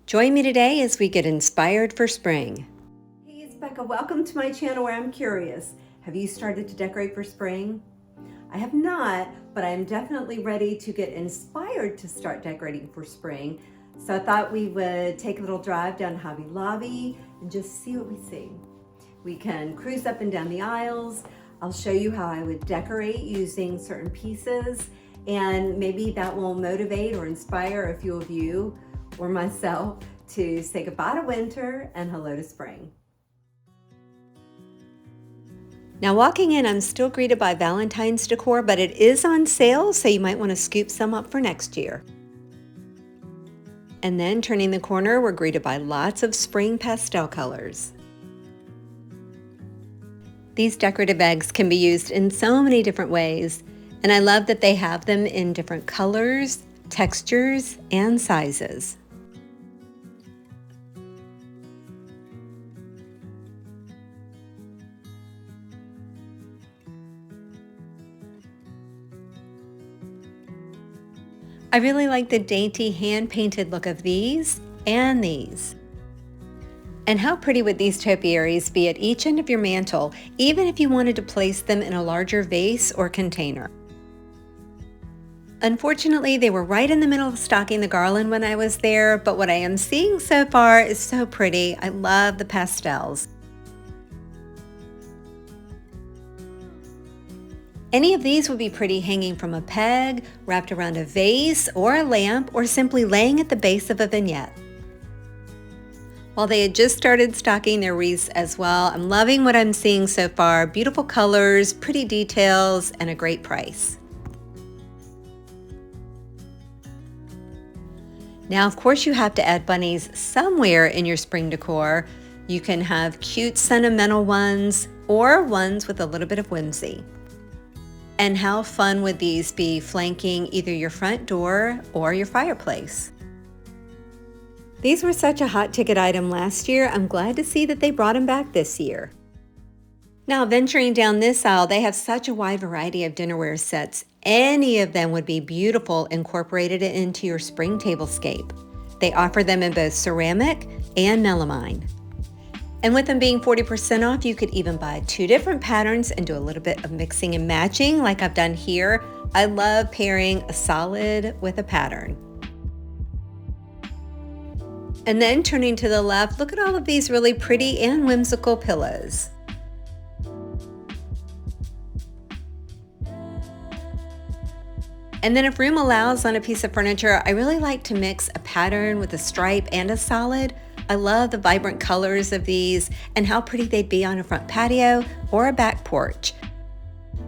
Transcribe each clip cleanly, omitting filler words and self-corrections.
Join me today as we get inspired for spring. Hey, it's Becca. Welcome to my channel where I'm curious. Have you started to decorate for spring? I have not, but I'm definitely ready to get inspired to start decorating for spring. So I thought we would take a little drive down Hobby Lobby and just see what we see. We can cruise up and down the aisles. I'll show you how I would decorate using certain pieces, and maybe that will motivate or inspire a few of you or myself to say goodbye to winter and hello to spring. Now walking in, I'm still greeted by Valentine's decor, but it is on sale, so you might want to scoop some up for next year. And then turning the corner, we're greeted by lots of spring pastel colors. These decorative eggs can be used in so many different ways, and I love that they have them in different colors, textures, and sizes. I really like the dainty hand-painted look of these and these. And how pretty would these topiaries be at each end of your mantle, even if you wanted to place them in a larger vase or container. Unfortunately, they were right in the middle of stocking the garland when I was there, but what I am seeing so far is so pretty. I love the pastels. Any of these would be pretty hanging from a peg, wrapped around a vase or a lamp, or simply laying at the base of a vignette. While they had just started stocking their wreaths as well, I'm loving what I'm seeing so far. Beautiful colors, pretty details, and a great price. Now, of course, you have to add bunnies somewhere in your spring decor. You can have cute sentimental ones or ones with a little bit of whimsy. And how fun would these be flanking either your front door or your fireplace? These were such a hot ticket item last year. I'm glad to see that they brought them back this year. Now, venturing down this aisle, they have such a wide variety of dinnerware sets. Any of them would be beautiful incorporated into your spring tablescape. They offer them in both ceramic and melamine. And with them being 40% off, you could even buy 2 different patterns and do a little bit of mixing and matching like I've done here. I love pairing a solid with a pattern. And then turning to the left, look at all of these really pretty and whimsical pillows. And then if room allows on a piece of furniture, I really like to mix a pattern with a stripe and a solid. I love the vibrant colors of these and how pretty they'd be on a front patio or a back porch.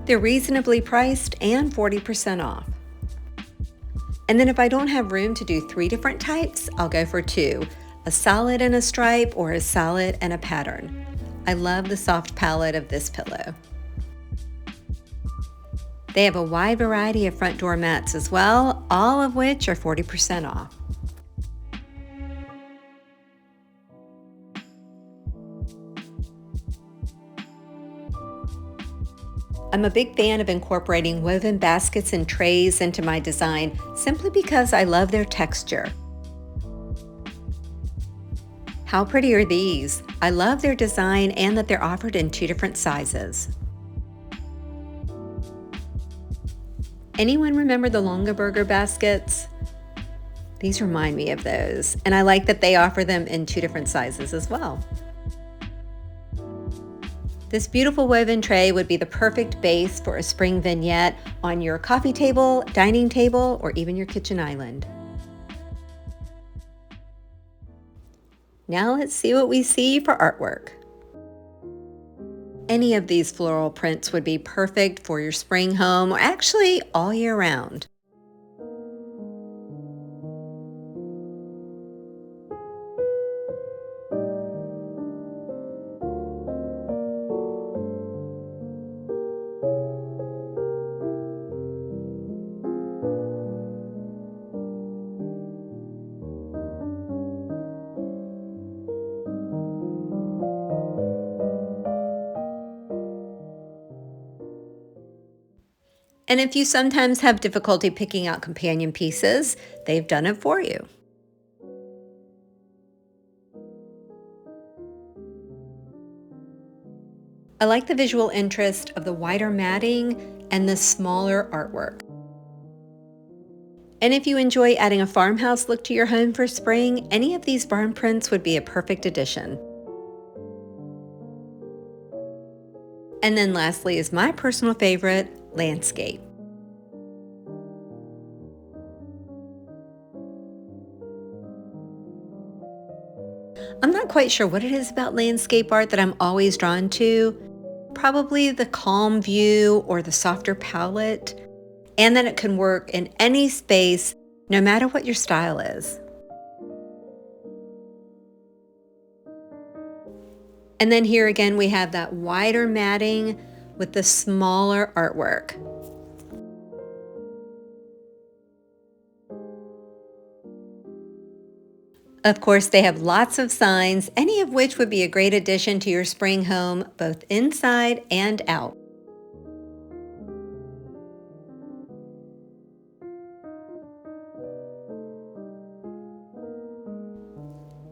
They're reasonably priced and 40% off. And then if I don't have room to do 3 different types, I'll go for 2, a solid and a stripe or a solid and a pattern. I love the soft palette of this pillow. They have a wide variety of front door mats as well, all of which are 40% off. I'm a big fan of incorporating woven baskets and trays into my design simply because I love their texture. How pretty are these? I love their design and that they're offered in 2 different sizes. Anyone remember the Longaberger baskets? These remind me of those, and I like that they offer them in 2 different sizes as well. This beautiful woven tray would be the perfect base for a spring vignette on your coffee table, dining table, or even your kitchen island. Now let's see what we see for artwork. Any of these floral prints would be perfect for your spring home, or actually all year round. And if you sometimes have difficulty picking out companion pieces, they've done it for you. I like the visual interest of the wider matting and the smaller artwork. And if you enjoy adding a farmhouse look to your home for spring, any of these barn prints would be a perfect addition. And then lastly is my personal favorite, landscape. I'm not quite sure what it is about landscape art that I'm always drawn to. Probably the calm view or the softer palette, and that it can work in any space, no matter what your style is. And then here again, we have that wider matting with the smaller artwork. Of course, they have lots of signs, any of which would be a great addition to your spring home, both inside and out.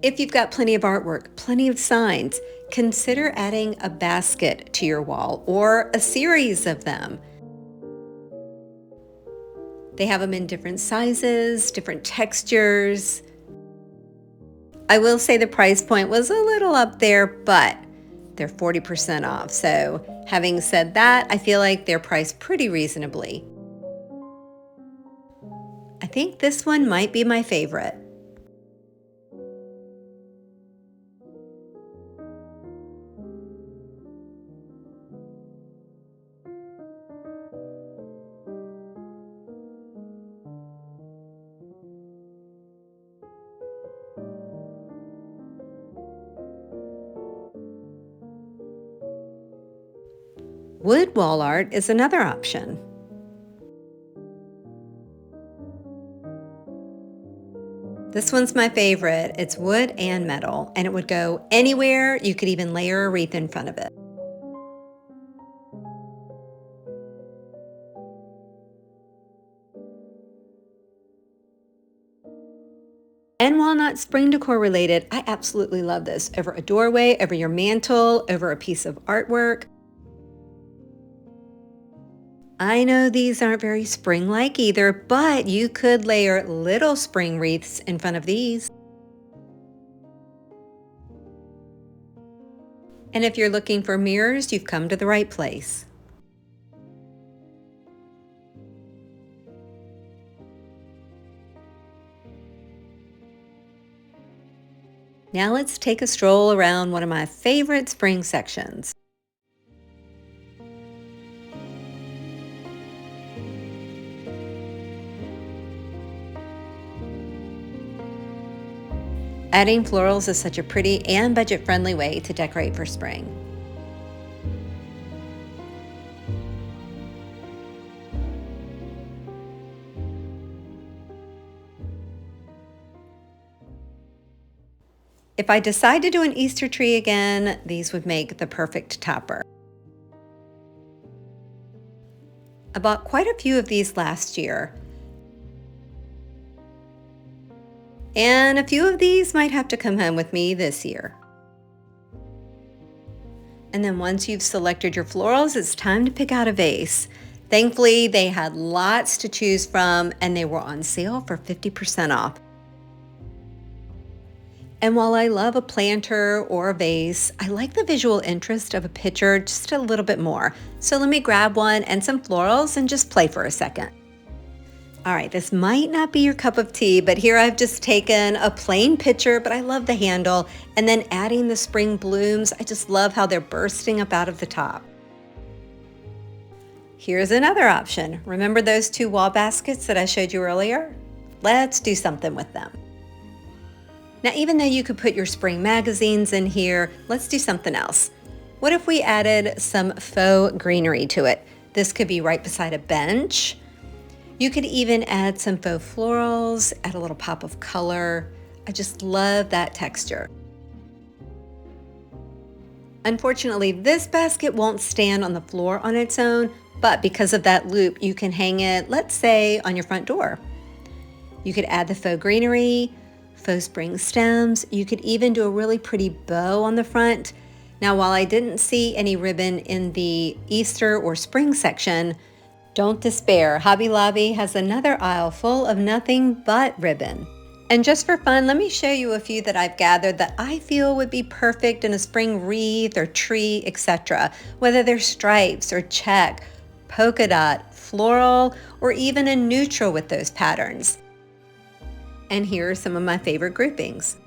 If you've got plenty of artwork, plenty of signs, consider adding a basket to your wall or a series of them. They have them in different sizes, different textures. I will say the price point was a little up there, but they're 40% off. So having said that, I feel like they're priced pretty reasonably. I think this one might be my favorite. Wood wall art is another option. This one's my favorite. It's wood and metal, and it would go anywhere. You could even layer a wreath in front of it. And while not spring decor related, I absolutely love this. Over a doorway, over your mantle, over a piece of artwork. I know these aren't very spring-like either, but you could layer little spring wreaths in front of these. And if you're looking for mirrors, you've come to the right place. Now let's take a stroll around one of my favorite spring sections. Adding florals is such a pretty and budget-friendly way to decorate for spring. If I decide to do an Easter tree again, these would make the perfect topper. I bought quite a few of these last year. And a few of these might have to come home with me this year. And then once you've selected your florals, it's time to pick out a vase. Thankfully, they had lots to choose from and they were on sale for 50% off. And while I love a planter or a vase, I like the visual interest of a picture just a little bit more. So let me grab one and some florals and just play for a second. All right, this might not be your cup of tea, but here I've just taken a plain pitcher, but I love the handle, and then adding the spring blooms. I just love how they're bursting up out of the top. Here's another option. Remember those two wall baskets that I showed you earlier? Let's do something with them. Now, even though you could put your spring magazines in here, let's do something else. What if we added some faux greenery to it? This could be right beside a bench. You could even add some faux florals, add a little pop of color. I just love that texture. Unfortunately, this basket won't stand on the floor on its own, but because of that loop, you can hang it, let's say, on your front door. You could add the faux greenery, faux spring stems. You could even do a really pretty bow on the front. Now, while I didn't see any ribbon in the Easter or spring section, don't despair. Hobby Lobby has another aisle full of nothing but ribbon. And just for fun, let me show you a few that I've gathered that I feel would be perfect in a spring wreath or tree, etc. Whether they're stripes or check, polka dot, floral, or even a neutral with those patterns. And here are some of my favorite groupings.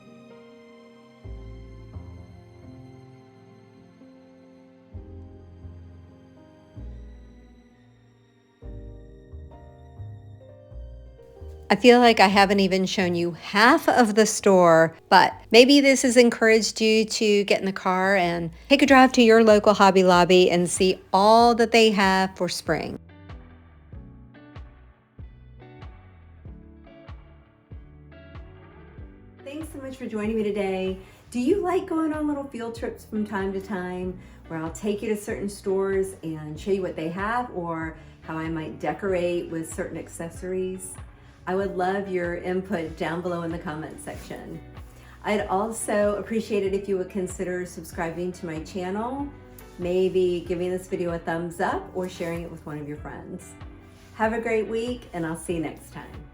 I feel like I haven't even shown you half of the store, but maybe this has encouraged you to get in the car and take a drive to your local Hobby Lobby and see all that they have for spring. Thanks so much for joining me today. Do you like going on little field trips from time to time where I'll take you to certain stores and show you what they have or how I might decorate with certain accessories? I would love your input down below in the comments section. I'd also appreciate it if you would consider subscribing to my channel, maybe giving this video a thumbs up or sharing it with one of your friends. Have a great week, and I'll see you next time.